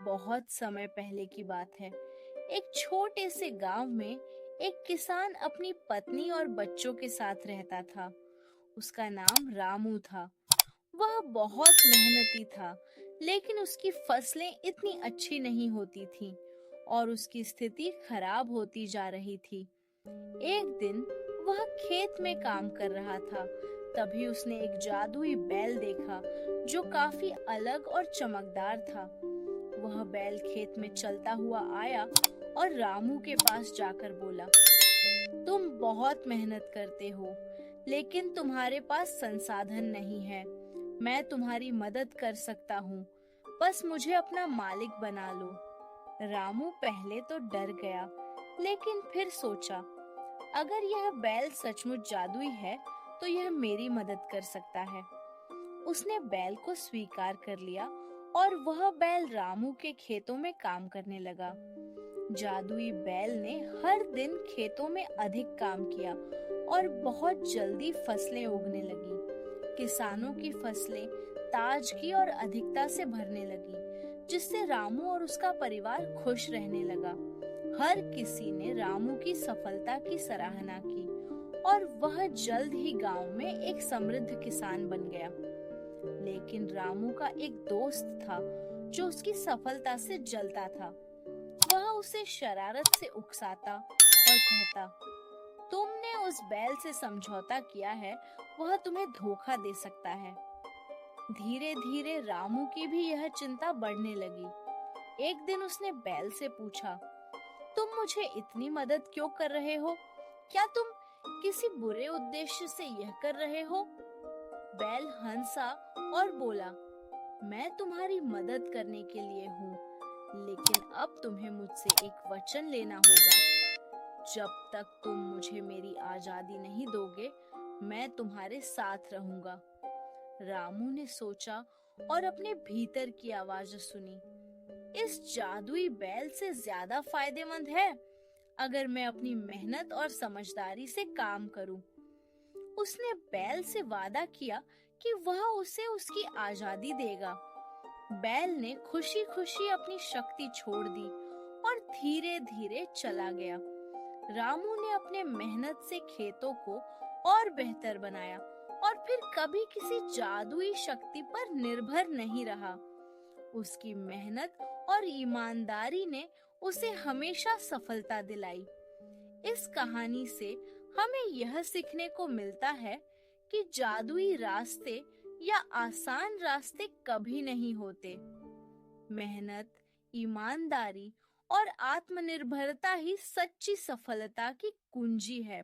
बहुत समय पहले की बात है। एक छोटे से गांव में एक किसान अपनी पत्नी और बच्चों के साथ रहता था। उसका नाम रामू था। वह बहुत मेहनती था, लेकिन उसकी फसलें इतनी अच्छी नहीं होती थीं और उसकी स्थिति खराब होती जा रही थी। एक दिन वह खेत में काम कर रहा था। तभी उसने एक जादुई बैल देखा जो काफी अलग और चमकदार था। वह बैल खेत में चलता हुआ आया और रामू के पास जाकर बोला, तुम बहुत मेहनत करते हो, लेकिन तुम्हारे पास संसाधन नहीं है। मैं तुम्हारी मदद कर सकता हूँ, बस मुझे अपना मालिक बना लो। रामू पहले तो डर गया, लेकिन फिर सोचा, अगर यह बैल सचमुच जादुई है, तो यह मेरी मदद कर सकता है। उसने बैल को स्वीकार कर लिया और वह बैल रामू के खेतों में काम करने लगा। जादुई बैल ने हर दिन खेतों में अधिक काम किया और बहुत जल्दी फसलें उगने लगी। किसानों की फसलें ताजगी और अधिकता से भरने लगी, जिससे रामू और उसका परिवार खुश रहने लगा। हर किसी ने रामू की सफलता की सराहना की और वह जल्द ही गांव में एक समृद्ध किसान बन गया। लेकिन रामू का एक दोस्त था जो उसकी सफलता से जलता था। वह उसे शरारत से उकसाता और कहता, तुमने उस बैल से समझौता किया है, वह तुम्हें धोखा दे सकता है। धीरे धीरे रामू की भी यह चिंता बढ़ने लगी। एक दिन उसने बैल से पूछा, तुम मुझे इतनी मदद क्यों कर रहे हो? क्या तुम किसी बुरे उद्देश्य से यह कर रहे हो? बैल हंसा और बोला, मैं तुम्हारी मदद करने के लिए हूँ, लेकिन अब तुम्हें मुझसे एक वचन लेना होगा। जब तक तुम मुझे मेरी आजादी नहीं दोगे, मैं तुम्हारे साथ रहूंगा। रामू ने सोचा और अपने भीतर की आवाज सुनी, इस जादुई बैल से ज्यादा फायदेमंद है अगर मैं अपनी मेहनत और समझदारी से काम करूं। उसने बैल से वादा किया कि वह उसे उसकी आजादी देगा। बैल ने खुशी खुशी अपनी शक्ति छोड़ दी और धीरे धीरे चला गया। रामू ने अपने मेहनत से खेतों को और बेहतर बनाया और फिर कभी किसी जादुई शक्ति पर निर्भर नहीं रहा। उसकी मेहनत और ईमानदारी ने उसे हमेशा सफलता दिलाई। इस कहानी से हमें यह सीखने को मिलता है कि जादुई रास्ते या आसान रास्ते कभी नहीं होते। मेहनत, ईमानदारी और आत्मनिर्भरता ही सच्ची सफलता की कुंजी है।